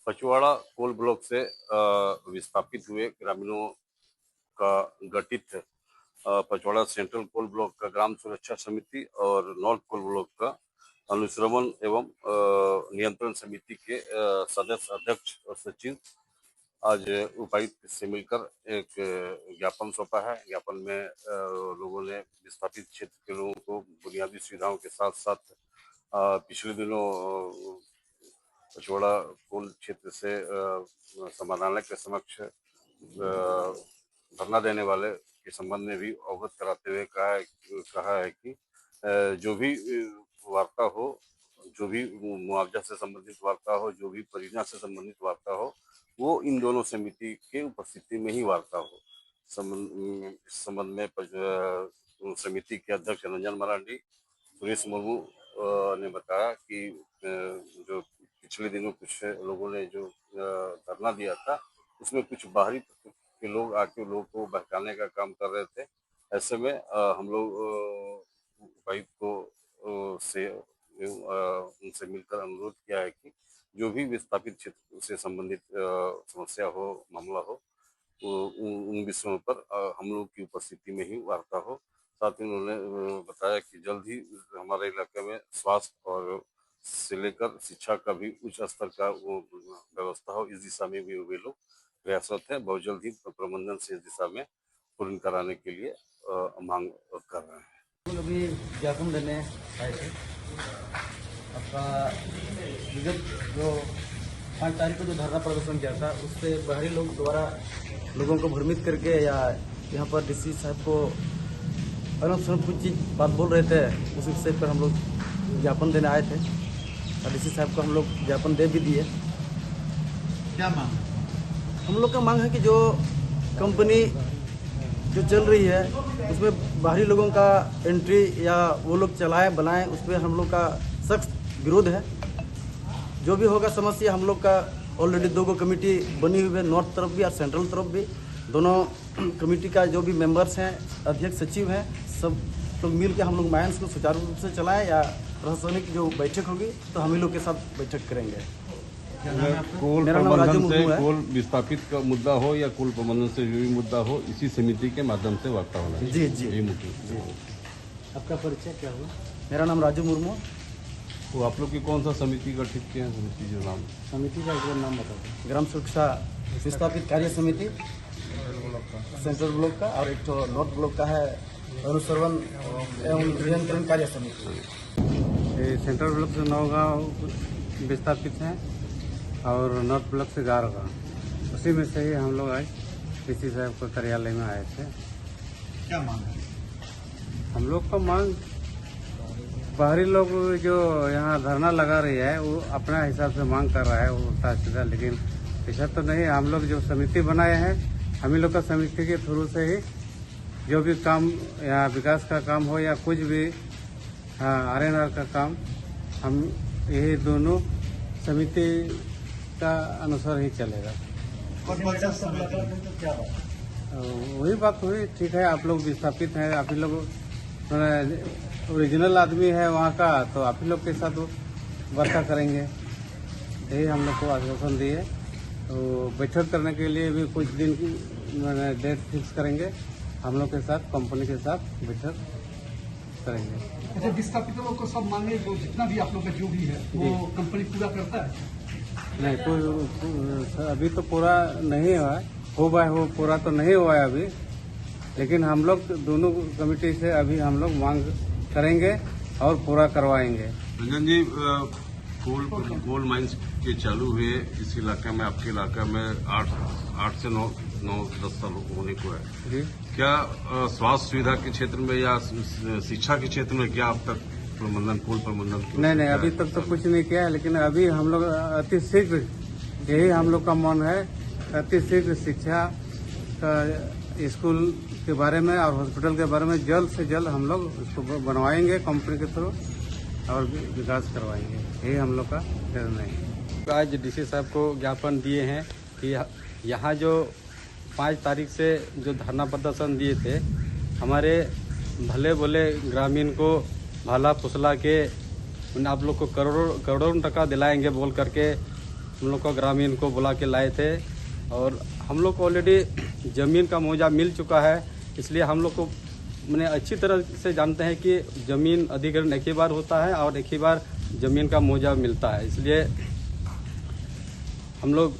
Pachwara coal block से विस्थापित हुए ग्रामीणों का गठित पचवाड़ा सेंट्रल कोल ब्लॉक का ग्राम सुरक्षा समिति और नॉर्थ कोल ब्लॉक का अनुश्रवण एवं नियंत्रण समिति के सदस्य, अध्यक्ष और सचिव आज उपायुक्त से मिलकर एक ज्ञापन सौंपा है। ज्ञापन में लोगों ने विस्थापित क्षेत्र के लोगों को बुनियादी सुविधाओं के साथ साथ पिछले दिनों पचवाड़ा कोल क्षेत्र से समाहरणालय के समक्ष धरना देने वाले के संबंध में भी अवगत कराते हुए कहा है कि जो भी वार्ता हो, जो भी मुआवजा से संबंधित वार्ता हो, जो भी परियोजना से संबंधित वार्ता हो, वो इन दोनों समिति के उपस्थिति में ही वार्ता हो। इस संबंध में समिति के अध्यक्ष रंजन मरांडी, सुरेश मुर्मू ने बताया कि जो पिछले दिनों कुछ लोगों ने जो धरना दिया था, उसमें कुछ बाहरी के लोग आके लोगों को बहकाने का काम कर रहे थे। ऐसे में हम लोग उपायुक्त को से उनसे मिलकर अनुरोध किया है कि जो भी विस्थापित क्षेत्र से संबंधित समस्या हो, मामला हो, उन विषयों पर हम लोग की उपस्थिति में ही वार्ता हो। साथ ही उन्होंने बताया कि जल्द ही हमारे इलाके में स्वास्थ्य और से लेकर शिक्षा का भी उच्च स्तर का वो व्यवस्था हो, इस दिशा में भी वे लोग प्रयासरत है। बहुत जल्द ही प्रबंधन से इस दिशा में पूर्ण कराने के लिए मांग कर रहे हैं। अभी ज्ञापन देने आए थे। आपका विगत जो 5 तारीख को जो धरना प्रदर्शन किया था, उससे बाहरी लोग द्वारा लोगों को भ्रमित करके या यहाँ पर डीसी साहब को अलग कुछ चीज़ बात बोल रहे थे, उस विषय पर हम लोग ज्ञापन देने आए थे और डीसी साहब को हम लोग ज्ञापन दे भी दिए। क्या मांग? हम लोग का मांग है कि जो कंपनी जो चल रही है उसमें बाहरी लोगों का एंट्री या वो लोग चलाए बनाए, उस पर हम लोग का सख्त विरोध है। जो भी होगा समस्या, हम लोग का ऑलरेडी 2 कमेटी बनी हुई है, नॉर्थ तरफ भी और सेंट्रल तरफ भी। दोनों कमेटी का जो भी मेंबर्स हैं, अध्यक्ष सचिव हैं, सब लोग मिल के हम लोग माइंस को सुचारू रूप से चलाएं या प्रशासनिक जो बैठक होगी तो हम ही लोग के साथ बैठक करेंगे। कोल प्रबंधन से कोल विस्थापित का मुद्दा हो या कोल प्रबंधन से जो भी मुद्दा हो, इसी समिति के माध्यम से वार्ता होना है। जी जी यही मुद्दा। जी। आपका परिचय क्या हुआ? मेरा नाम राजू मुर्मू। तो आप लोग की कौन सा समिति गठित किया है? समिति जो नाम, समिति का एक नाम बता दो। ग्राम सुरक्षा विस्थापित कार्य समिति सेंट्रल ब्लॉक का, और एक तो नॉर्थ ब्लॉक का है अनुश्रवण एवं नियंत्रण कार्य समिति। सेंट्रल ब्लॉक से 9 गाँव विस्थापित हैं और नॉर्थ ब्लॉक से 11 गाँव। उसी में से ही हम लोग आज डीसी साहब के कार्यालय में आए थे। क्या मांग है? हम लोग का मांग, बाहरी लोग जो यहाँ धरना लगा रही है वो अपना हिसाब से मांग कर रहा है, वो उल्टा सीधा, लेकिन ऐसा तो नहीं। हम लोग जो समिति बनाए हैं, हम ही लोग का समिति के थ्रू से ही जो भी काम या विकास का काम हो या कुछ भी RNR का काम, हम यही दोनों समिति का अनुसार ही चलेगा। वही बात हुई, ठीक है, आप लोग विस्थापित हैं, आप ही लोग ओरिजिनल आदमी है वहाँ का, तो आप ही लोग के साथ वार्ता करेंगे, यही हम लोग को आश्वासन दिए। तो बैठक करने के लिए भी कुछ दिन की डेट फिक्स करेंगे, हम लोग के साथ, कंपनी के साथ बैठक करेंगे। अच्छा, विस्थापित लोगों को सब मांगे, जो जितना भी आप लोग का जो भी है वो कंपनी पूरा करता है? नहीं, कोई अभी तो पूरा नहीं हुआ है, हो पूरा तो नहीं हुआ है अभी, लेकिन हम लोग दोनों कमेटी से अभी हम लोग मांग करेंगे और पूरा करवाएंगे। रंजन जी, गोल्ड माइंस के चालू हुए इस इलाके में, आपके इलाके में 8 से 9-10 साल होने को है जी। क्या स्वास्थ्य सुविधा के क्षेत्र में या शिक्षा के क्षेत्र में क्या अब तक कोल प्रबंधन? नहीं, अभी तक तो कुछ नहीं किया है, लेकिन अभी हम लोग अति शीघ्र, यही हम लोग का मन है, अति शीघ्र शिक्षा का, स्कूल के बारे में और हॉस्पिटल के बारे में जल्द से जल्द हम लोग उसको बनवाएंगे कंपनी के थ्रू और विकास करवाएंगे, यही हम लोग का निर्णय है। आज डीसी साहब को ज्ञापन दिए हैं कि यहाँ जो 5 तारीख से जो धरना प्रदर्शन दिए थे, हमारे भले भले ग्रामीण को भाला फुसला के आप लोग को करोड़ों टका दिलाएंगे बोल करके हम लोग को ग्रामीण को बुला के लाए थे और हम लोग को ऑलरेडी ज़मीन का मुआवजा मिल चुका है। इसलिए हम लोग को मैंने अच्छी तरह से जानते हैं कि ज़मीन अधिग्रहण एक ही बार होता है और एक ही बार ज़मीन का मुआवजा मिलता है। इसलिए हम लोग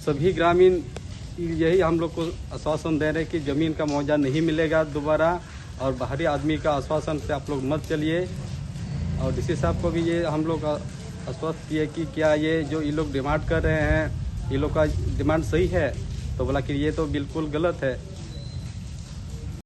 सभी ग्रामीण यही हम लोग को आश्वासन दे रहे हैं कि ज़मीन का मुआवजा नहीं मिलेगा दोबारा, और बाहरी आदमी का आश्वासन से आप लोग मत चलिए। और डीसी साहब को भी ये हम लोग आश्वस्त किए कि क्या ये जो ये लोग डिमांड कर रहे हैं ये लोग का डिमांड सही है, तो बोला कि ये तो बिल्कुल गलत है।